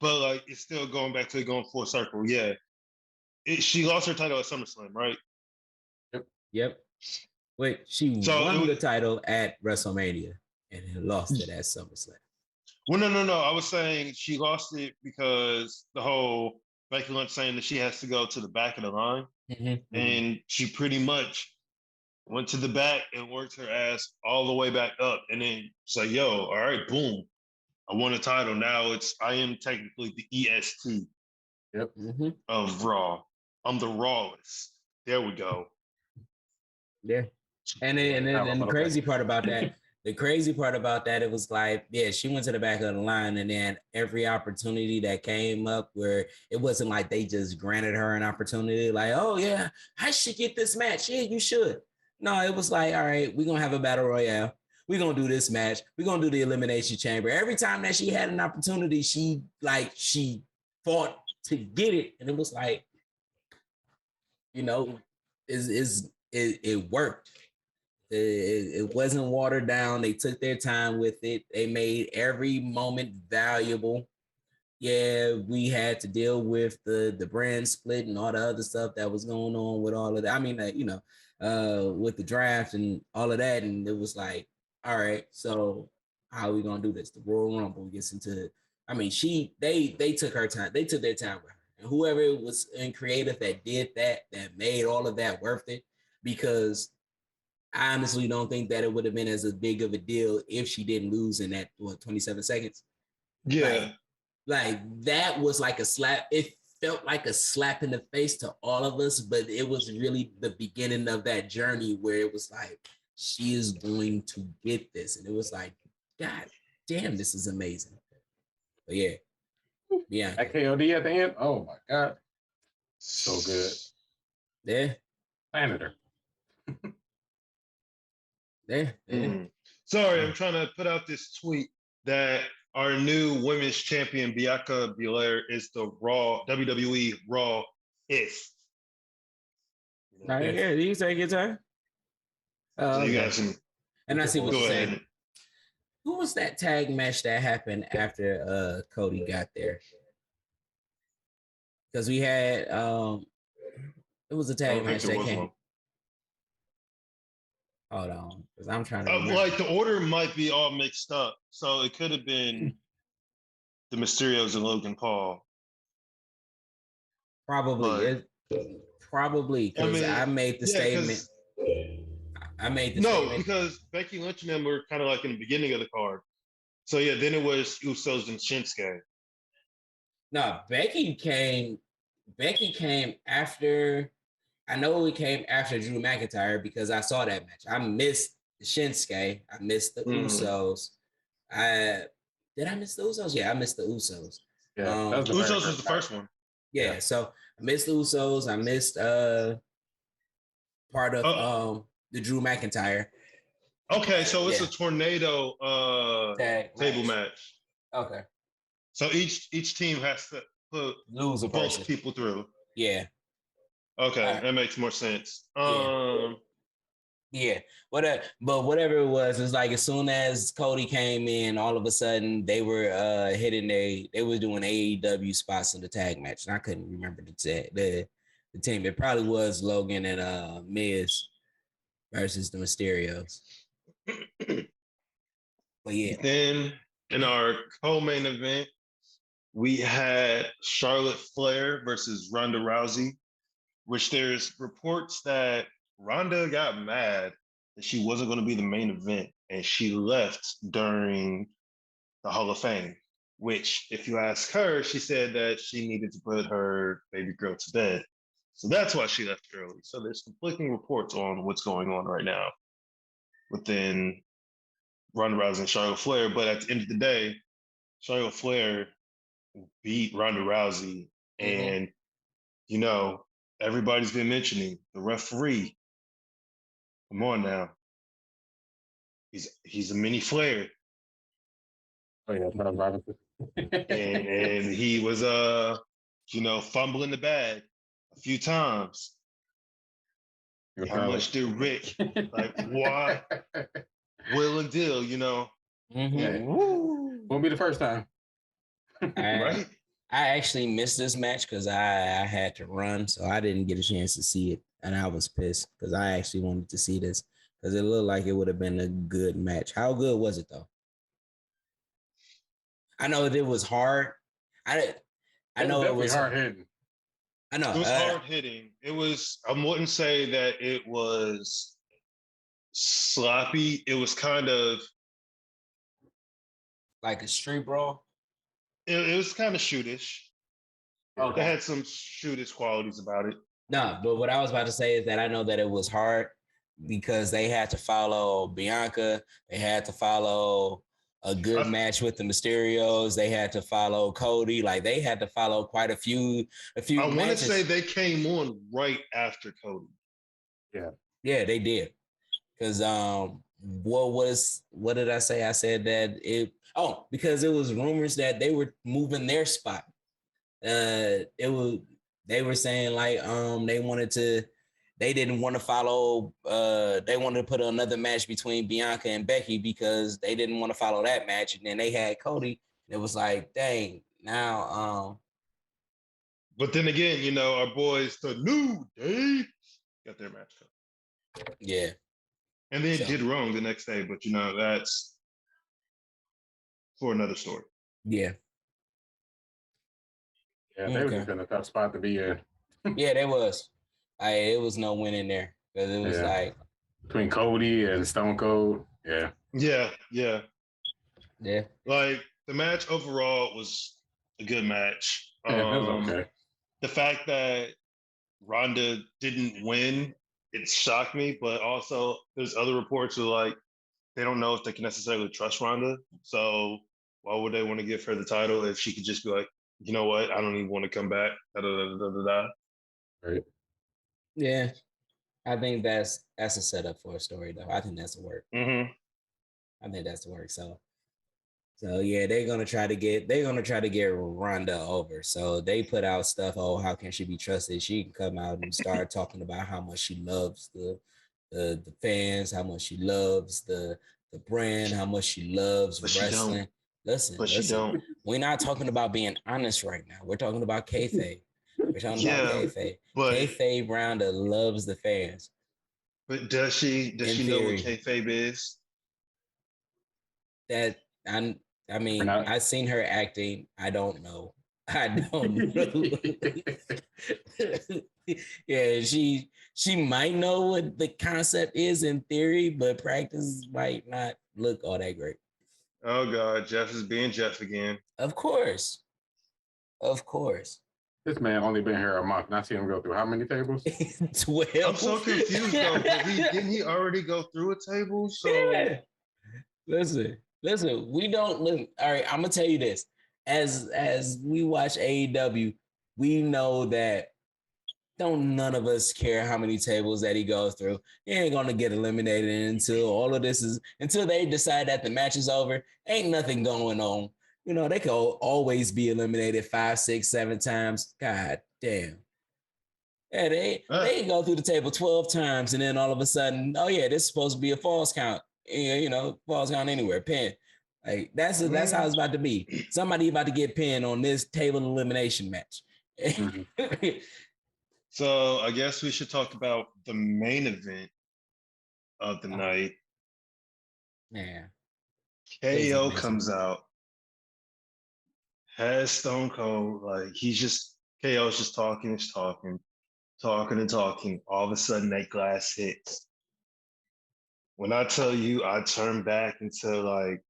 But like it's still going back to it going full circle. Yeah. She lost her title at SummerSlam, right? Yep. Wait, she So won the title at WrestleMania and then lost it at SummerSlam. Well, no. I was saying she lost it because the whole Becky Lynch saying that she has to go to the back of the line. And she pretty much went to the back and worked her ass all the way back up. And then it's like, yo, all right, boom. I won a title. Now I am technically the EST of Raw. I'm the rawest. There we go. Yeah. And the crazy part about that, it was like, yeah, she went to the back of the line, and then every opportunity that came up where it wasn't like they just granted her an opportunity, like, oh yeah, I should get this match. Yeah, you should. No, it was like, all right, we're gonna have a battle royale. We're gonna do this match. We're gonna do the elimination chamber. Every time that she had an opportunity, she fought to get it. And it was like, you know, it worked. It wasn't watered down. They took their time with it. They made every moment valuable. Yeah, we had to deal with the brand split and all the other stuff that was going on with all of that. I mean, with the draft and all of that. And it was like, all right, so how are we gonna do this? The Royal Rumble gets into it. I mean, they took her time. They took their time with her. And whoever was in creative that did that made all of that worth it, because I honestly don't think that it would have been as big of a deal if she didn't lose in that 27 seconds. Yeah. Like that was like a slap. It felt like a slap in the face to all of us, but it was really the beginning of that journey where it was like, she is going to get this. And it was like, God damn, this is amazing. But yeah. Yeah. That KOD at the end. Oh my God. So good. Yeah. Planted her. Sorry, I'm trying to put out this tweet that our new women's champion Bianca Belair is the Raw WWE Raw if. Yeah, you take your time. So you guys can. And I see what you're saying. Ahead. Who was that tag match that happened after Cody got there? Because we had it was a tag match that came. Hold on, because I'm trying to remember. Like the order might be all mixed up, so it could have been the Mysterios and Logan Paul. Probably, because I made the statement. I made the statement. Because Becky Lynch and them were kind of like in the beginning of the card. So yeah, then it was Usos and Shinsuke. No, Becky came after. I know it came after Drew McIntyre because I saw that match. I missed the Shinsuke. I missed the Usos. Did I miss the Usos? Yeah, I missed the Usos. Yeah, Usos was the first one. Yeah, so I missed the Usos. I missed part of the Drew McIntyre. Okay, so it's a tornado table match. Okay. So each team has to lose a person. Both people through. Yeah. Okay, that makes more sense. Yeah, but whatever it was like as soon as Cody came in, all of a sudden they were they were doing AEW spots in the tag match, and I couldn't remember the team. It probably was Logan and Miz versus the Mysterios. But yeah. Then in our co-main event, we had Charlotte Flair versus Ronda Rousey, which there's reports that Ronda got mad that she wasn't going to be the main event, and she left during the Hall of Fame, which, if you ask her, she said that she needed to put her baby girl to bed. So that's why she left early. So there's conflicting reports on what's going on right now within Ronda Rousey and Charlotte Flair. But at the end of the day, Charlotte Flair beat Ronda Rousey, and everybody's been mentioning the referee. Come on now, he's a mini Flair, Oh yeah, Charles Robinson. and he was fumbling the bag a few times. How much did Rick why will and deal? Yeah. Won't be the first time. Right? I actually missed this match because I had to run, so I didn't get a chance to see it, and I was pissed because I actually wanted to see this because it looked like it would have been a good match. How good was it though? I know it was hard. I know it was hard hitting. I know it was hard hitting. It was. I wouldn't say that it was sloppy. It was kind of like a street brawl. It was kind of shootish. Okay. It had some shootish qualities about it. No, but what I was about to say is that I know that it was hard because they had to follow Bianca. They had to follow a good match with the Mysterios. They had to follow Cody. Like they had to follow quite a few I want to matches. say they came on right after Cody. Yeah, they did. Because what did I say? I said that because it was rumors that they were moving their spot. They were saying like they didn't want to follow they wanted to put another match between Bianca and Becky because they didn't want to follow that match, and then they had Cody. It was like, dang, now but then again, our boys the New Day got their match cut. Yeah. And then did wrong the next day, but that's for another story. Yeah. Yeah, they were just in a tough spot to be in. Yeah, there was. It was no winning there because it was like between Cody and Stone Cold. Yeah. Yeah. Like the match overall was a good match. Yeah, it was okay. The fact that Ronda didn't win, it shocked me, but also there's other reports of like they don't know if they can necessarily trust Ronda. So why would they want to give her the title if she could just be like, you know what, I don't even want to come back. Right. Yeah. I think that's a setup for a story though. I think that's the work. Mm-hmm. I think that's the work. So yeah, they're gonna try to get Ronda over. So they put out stuff. Oh, how can she be trusted? She can come out and start talking about how much she loves the fans, how much she loves the brand, how much she loves wrestling. Listen. We're not talking about being honest right now. We're talking about kayfabe. We're talking about kayfabe. Kayfabe Ronda loves the fans. But does she know what kayfabe is? That I mean, I've seen her acting. I don't know. I don't know. Yeah, she might know what the concept is in theory, but practice might not look all that great. Oh God, Jeff is being Jeff again. Of course. This man only been here a month, and I see him go through how many tables? 12. I'm so confused though. Didn't he already go through a table? So yeah. Listen, we don't live. All right, I'm gonna tell you this. As we watch AEW, we know that don't none of us care how many tables that he goes through. He ain't gonna get eliminated until they decide that the match is over. Ain't nothing going on. They can always be eliminated 5, 6, 7 times. God damn. Yeah, they go through the table 12 times, and then all of a sudden, oh yeah, this is supposed to be a false count. Falls count anywhere, pin. Like that's how it's about to be. Somebody about to get pinned on this table elimination match. Mm-hmm. So I guess we should talk about the main event of the night. Yeah. KO comes out, has Stone Cold, like KO's just talking. All of a sudden that glass hits. When I tell you I turned back into like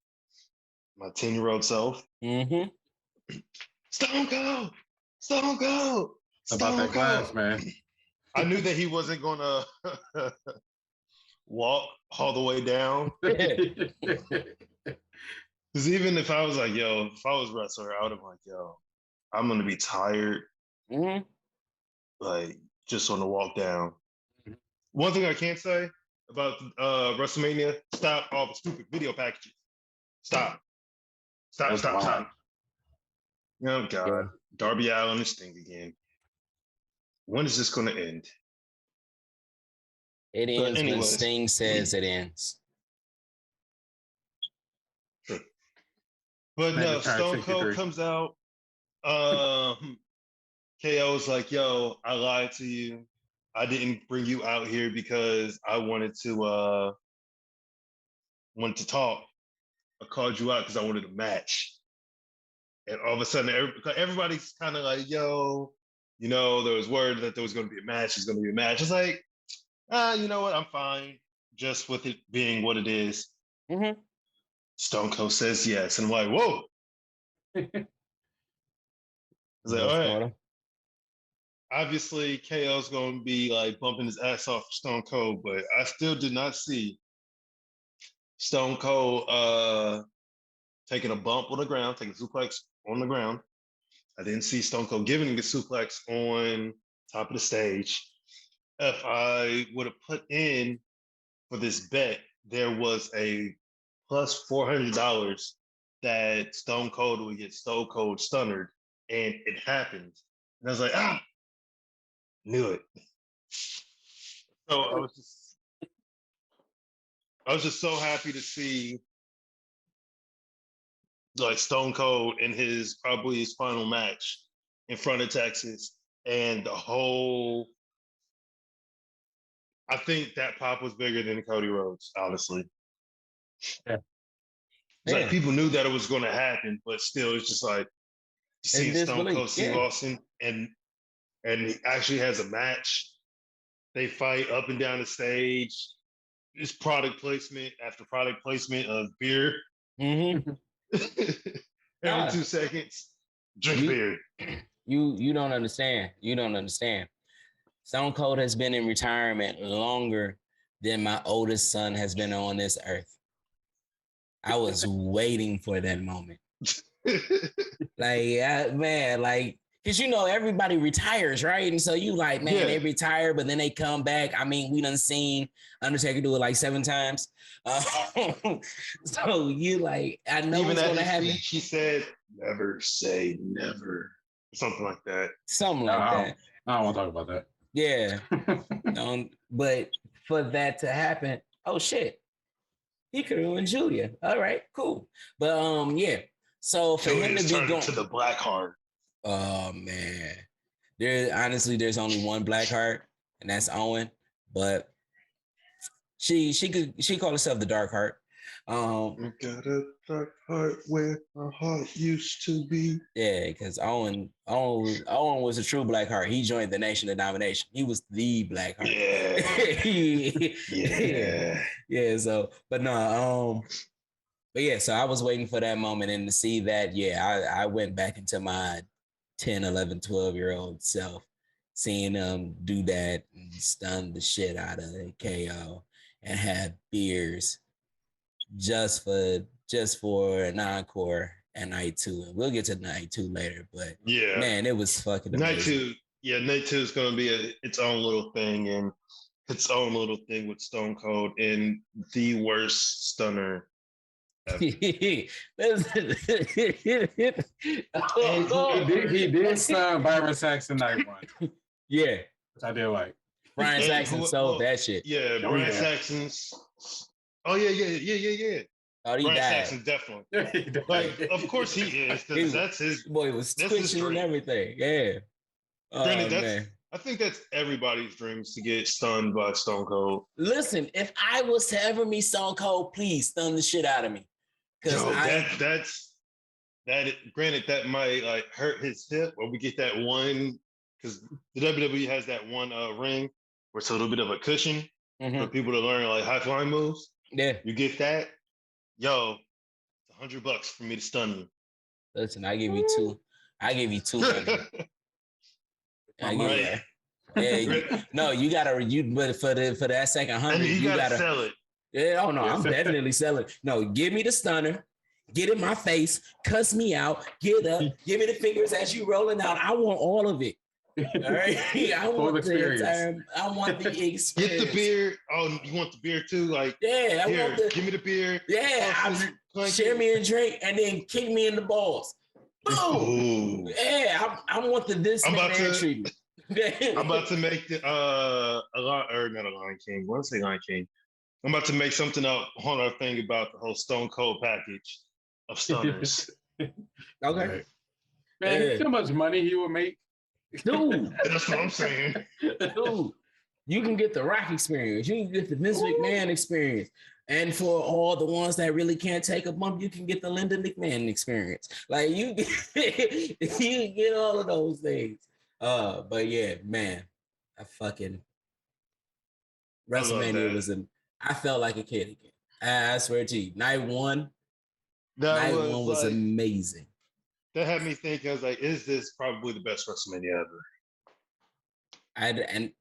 my 10-year-old self. Mm-hmm. Stone Cold! Stone Cold! About that glass, man. I knew that he wasn't gonna walk all the way down. Because even if I was like, yo, if I was a wrestler, I would have like, yo, I'm gonna be tired, Mm-hmm. like just on the walk down. One thing I can't say about WrestleMania: stop all the stupid video packages. Stop, stop, That's stop, wild. stop. Oh God, Yeah. Darby Allin this thing again. When is this going to end? It But ends when anyways. Sting says it ends. True. But no, Stone Cold 63. comes out. KO's like, yo, I lied to you. I didn't bring you out here because I wanted to talk. I called you out because I wanted a match. And all of a sudden, everybody's kind of like, yo, you know, there was word that there was going to be a match. There's going to be a match. It's like, you know what? I'm fine just with it being what it is. Mm-hmm. Stone Cold says yes. And I'm like, whoa. I was like, all right. Obviously, KO's going to be like bumping his ass off for Stone Cold, but I still did not see Stone Cold taking a bump on the ground, taking a suplex on the ground. I didn't see Stone Cold giving him a suplex on top of the stage. If I would have put in for this bet, there was a plus $400 that Stone Cold would get Stone Cold stunnered, and it happened. And I was like, knew it. So I was just so happy to see like Stone Cold in probably his final match in front of Texas, and the whole. I think that pop was bigger than Cody Rhodes, honestly. Yeah. It's like people knew that it was going to happen, but still, it's just like seeing Stone Cold Steve Austin, and he actually has a match. They fight up and down the stage. It's product placement after product placement of beer. Mm-hmm. Every 2 seconds, drink beer. You don't understand. You don't understand. Stone Cold has been in retirement longer than my oldest son has been on this earth. I was waiting for that moment. Because you know, everybody retires, right? And so you like, man, they retire, but then they come back. I mean, we done seen Undertaker do it like 7 times. So you like, I know even it's going to happen. He said, never say never. Something like that. Something like that. I don't want to talk about that. Yeah. But for that to happen, oh shit. He could have won Julia. All right, cool. But yeah. So for him to be going to the black heart. Oh man. There's only one black heart, and that's Owen. But she called herself the dark heart. Got a dark heart where my heart used to be. Yeah, because Owen was a true black heart. He joined the Nation of Domination. He was the black heart. Yeah. So, but no, but yeah. So I was waiting for that moment, and to see that, I went back into my 10, 11, 12-year-old self, seeing them do that and stun the shit out of KO and have beers just for an encore at night 2. And we'll get to night 2 later, but man, it was fucking amazing. Night 2 is going to be its own little thing, and its own little thing with Stone Cold and the worst stunner ever. He did stun Byron Saxon night 1. Yeah. Which I did like. Brian Saxon sold that shit. Yeah, Brian Saxon's. Oh, yeah. Oh, he Brian died. Saxon, definitely. Like, of course he is, because that's his. Boy was twitching and everything. Yeah. Granted, I think that's everybody's dreams, to get stunned by Stone Cold. Listen, if I was to ever meet Stone Cold, please stun the shit out of me. Granted, that might like hurt his hip, or we get that one, because the WWE has that one ring where it's a little bit of a cushion for people to learn like high flying moves. Yeah, you get that. Yo, it's $100 for me to stun you. Listen, I give you 2. I give you 200. No, you gotta. But for that second 100, you gotta sell it. Yeah, oh no, I'm definitely selling. No, give me the stunner. get in my face, cuss me out, get up, give me the fingers as you rolling out. I want all of it. All right. I want the entire, I want the experience. Get the beer. Oh, you want the beer too? Like, yeah, I want the, give me the beer. Yeah, share me a drink and then kick me in the balls. Boom. Ooh. Yeah, I want this man treatment. I'm about to make the not a Lion King. What did I say, Lion King? I'm about to make something up on our thing about the whole Stone Cold package of stunners. Okay. Right. Man, how much money he would make. Dude. That's what I'm saying. Dude, you can get the Rock experience. You can get the Vince McMahon experience. And for all the ones that really can't take a bump, you can get the Linda McMahon experience. Like you get all of those things. But yeah, man, I fucking WrestleMania I felt like a kid again. I swear to you. Night one was amazing. That had me think, I was like, is this probably the best WrestleMania ever? And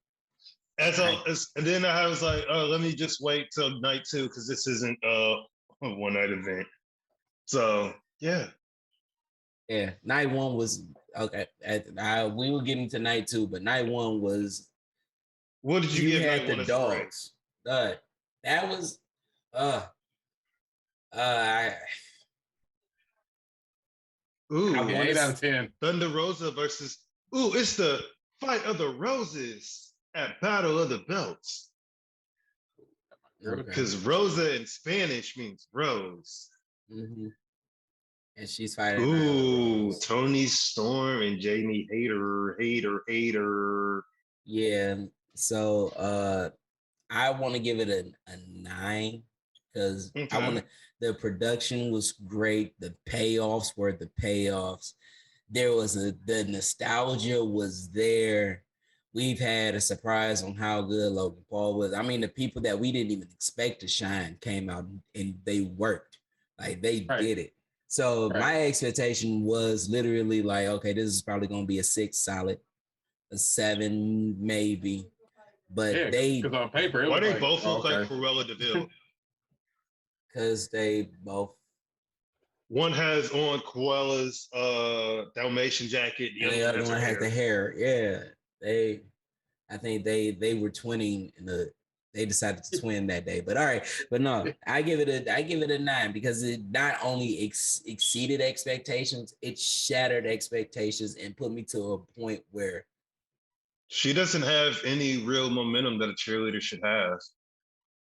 then I was like, oh, let me just wait till night two because this isn't a one night event. So yeah. Yeah, night one was okay. We were getting to night two, but night one was. What did you give had night the dogs? That was Ooh, 8 out of 10. Thunder Rosa versus it's the fight of the roses at Battle of the Belts. Because Rosa in Spanish means rose. Mm-hmm. And she's fighting. Ooh, Tony Storm and Jamie Hater. Yeah. So I want to give it a 9 because I want the production was great. The payoffs were the payoffs. There was the nostalgia was there. We've had a surprise on how good Logan Paul was. I mean, the people that we didn't even expect to shine came out and they worked. Like they did it. So my expectation was literally like, okay, this is probably going to be a 6 solid, a 7 maybe. But because on paper, why they both look like Cruella DeVille? Because they both. One has on Cruella's Dalmatian jacket. The other one has the hair. Yeah, I think they were twinning they decided to twin that day. But all right, but no, I give it a 9 because it not only exceeded expectations, it shattered expectations and put me to a point where she doesn't have any real momentum that a cheerleader should have.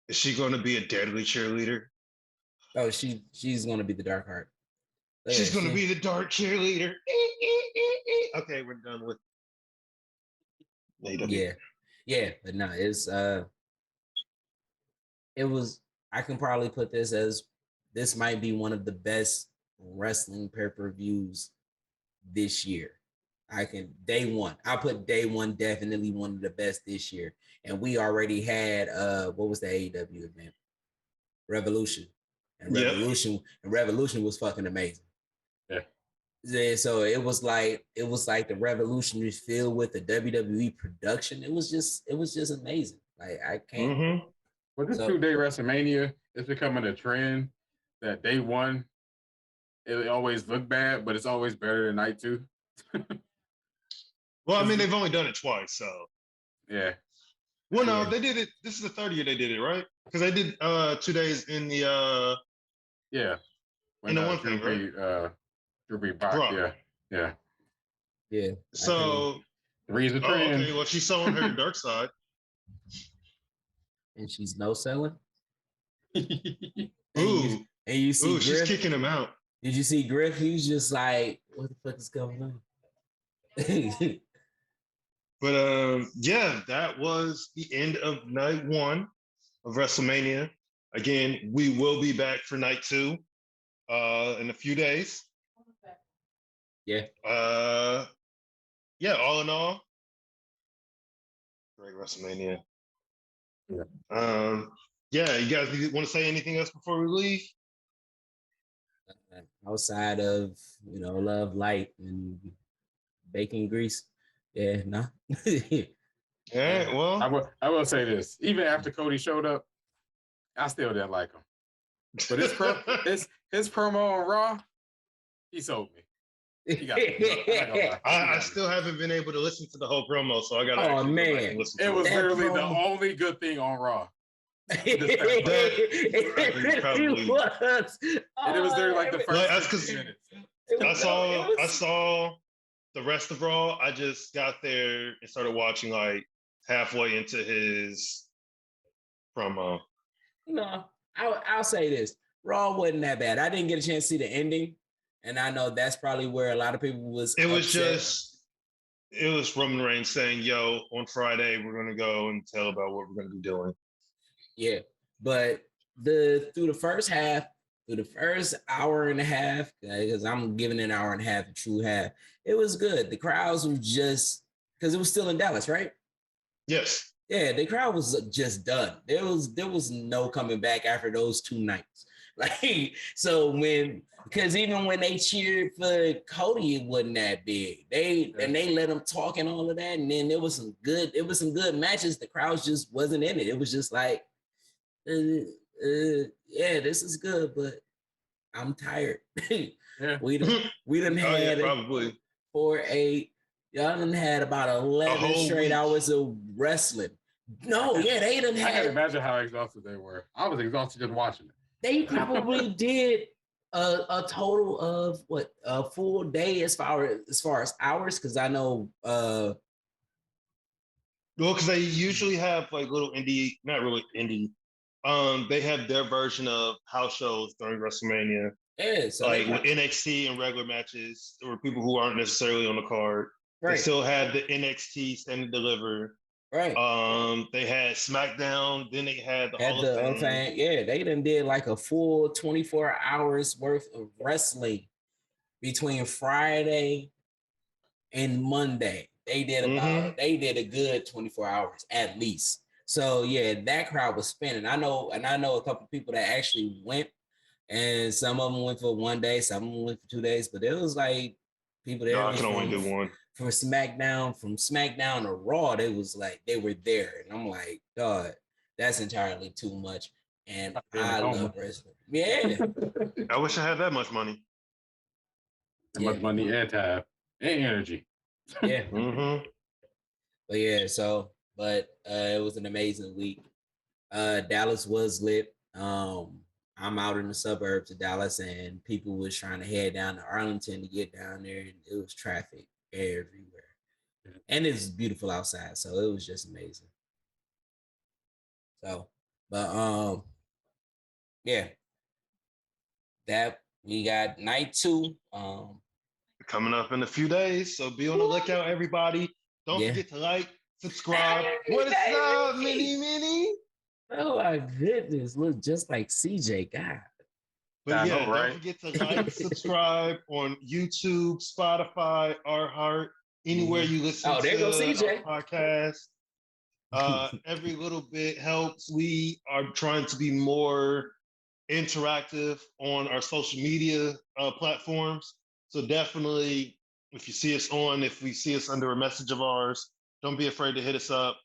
Is she going to be a deadly cheerleader? Oh, she's going to be the Dark Heart. She's going to be the dark cheerleader. Okay, we're done with AW. Yeah, but no, it was. I can probably put this might be one of the best wrestling pay-per-views this year. Day one. I put day one definitely one of the best this year. And we already had what was the AEW event? Revolution. And Revolution was fucking amazing. Yeah. So it was like the Revolution was filled with the WWE production. It was just amazing. Like I can't. Mm-hmm. But this 2-day WrestleMania is becoming a trend that day one it always look bad, but it's always better than night two. Well, I mean, they've only done it twice, so yeah. Well, no, they did it. This is the third year they did it, right? Because they did 2 days in the when, in the one thing, right? Drew B. Brock. Yeah. So three's a trend. Okay. Well, she's selling her dark side, and she's no selling. and you see, Griff, she's kicking him out. Did you see Griff? He's just like, what the fuck is going on? But yeah, that was the end of night one of WrestleMania. Again, we will be back for night two in a few days. Yeah. Yeah, all in all, great WrestleMania. Yeah. Yeah, you guys want to say anything else before we leave? Outside of, love, light, and bacon grease. Yeah, no. Yeah, well, I will say this. Even after Cody showed up, I still didn't like him. But his promo on Raw, he sold me. He got me. I'm not gonna lie. I still haven't been able to listen to the whole promo, so I gotta actually go back and listen to it. It was That literally the promo. only good thing on Raw. It probably was. And it was there like the first that's 'cause 15 minutes. I saw the rest of Raw. I just got there and started watching like halfway into his promo. No, I'll say this. Raw wasn't that bad. I didn't get a chance to see the ending. And I know that's probably where a lot of people was It was upset. it was Roman Reigns saying, "Yo, on Friday we're gonna go and tell about what we're gonna be doing." Yeah. But through the first half, through the first hour and a half, because I'm giving an hour and a half a true half, it was good. The crowds were just because it was still in Dallas, right? Yes. Yeah, the crowd was just done. There was no coming back after those 2 nights. Like, so because even when they cheered for Cody, it wasn't that big. They let him talk and all of that, and then there was some good matches. The crowd just wasn't in it. It was just like, yeah, this is good, but I'm tired. Yeah. we done had probably 4, 8. Y'all done had about 11 straight week. hours of wrestling. No, yeah, they done I had. can imagine how exhausted they were. I was exhausted just watching it. They probably did a total of a full day as far as hours, because I know well, because they usually have like little indie, not really indie. They have their version of house shows during WrestleMania. Yeah, so like with NXT and regular matches, or people who aren't necessarily on the card. Right. They still had the NXT Stand and Deliver. Right. They had SmackDown. Then they had the Hall of Fame. Yeah, they done did like a full 24 hours worth of wrestling between Friday and Monday. They did a good 24 hours at least. So yeah, that crowd was spinning. I know a couple of people that actually went, and some of them went for 1 day, some of them went for 2 days, but it was like people there. No, I can only do one. For SmackDown, from SmackDown to Raw, they was like they were there, and I'm like, God, that's entirely too much. And I love wrestling. Yeah, I wish I had that much money. That much money and time and energy. Yeah. But yeah, it was an amazing week. Dallas was lit. I'm out in the suburbs of Dallas, and people was trying to head down to Arlington to get down there, and it was traffic everywhere. And it's beautiful outside, so it was just amazing. So, but yeah, that we got night 2. Coming up in a few days, so be on the lookout, everybody. Don't forget to like, subscribe. What is up, mini? Oh my goodness, look just like CJ. God. But yeah, don't forget to like, subscribe on YouTube, Spotify, iHeart, anywhere you listen there goes CJ. Our podcast. Every little bit helps. We are trying to be more interactive on our social media platforms. So definitely, if we see us under a message of ours, don't be afraid to hit us up.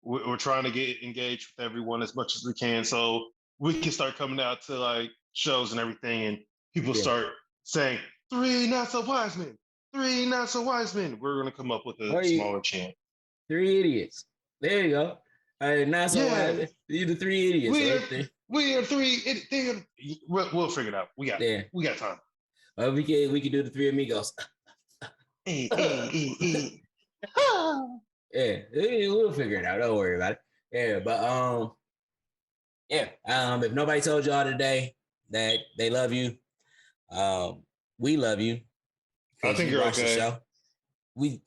We're trying to get engaged with everyone as much as we can, so we can start coming out to like shows and everything, and people start saying 3 not so wise men, 3 not so wise men. We're gonna come up with a smaller chant. 3 idiots. There you go. Not so wise men. You're the 3 idiots. We are 3 idiots. We'll figure it out. We got time. We can do the 3 amigos. Yeah, we'll figure it out. Don't worry about it. Yeah, but if nobody told y'all today that they love you, we love you. I think you're okay. The show. We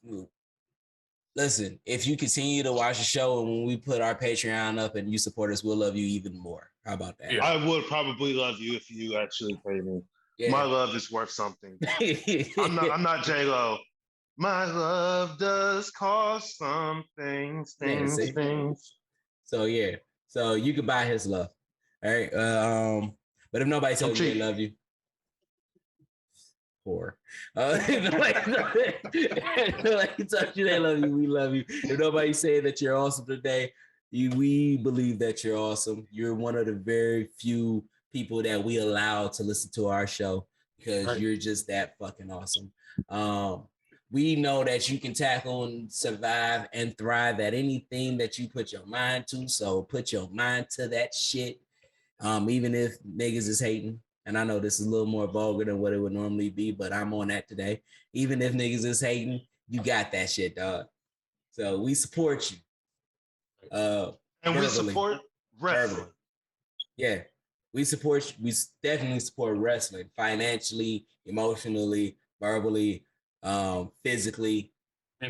listen. If you continue to watch the show, and when we put our Patreon up and you support us, we'll love you even more. How about that? Yeah. I would probably love you if you actually pay me. Yeah. My love is worth something. I'm not J-Lo. My love does cost some things. So yeah, so you can buy his love. All right. But if nobody tells you they love you, poor. If nobody tells you they love you, we love you. If nobody said that you're awesome today, we believe that you're awesome. You're one of the very few people that we allow to listen to our show because you're just that fucking awesome. We know that you can tackle and survive and thrive at anything that you put your mind to. So put your mind to that shit. Even if niggas is hating, and I know this is a little more vulgar than what it would normally be, but I'm on that today. Even if niggas is hating, you got that shit, dog. So we support you. And verbally. we support wrestling. Yeah, we definitely support wrestling financially, emotionally, verbally, physically.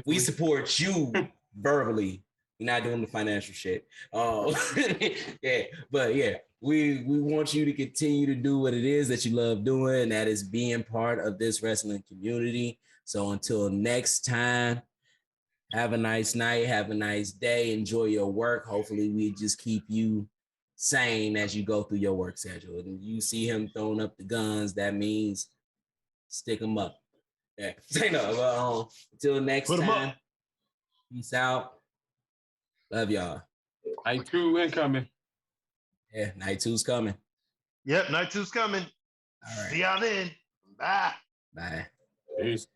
We support you verbally. We're not doing the financial shit. Yeah, but yeah, we want you to continue to do what it is that you love doing, and that is being part of this wrestling community. So until next time, have a nice night, have a nice day, enjoy your work. Hopefully, we just keep you sane as you go through your work schedule. And you see him throwing up the guns, that means stick them up. Yeah, say no. Well, until next time, peace out. Love y'all. Night 2 incoming. Yeah, night 2's coming. Yep, night 2's coming. All right. See y'all then. Bye. Bye. Peace.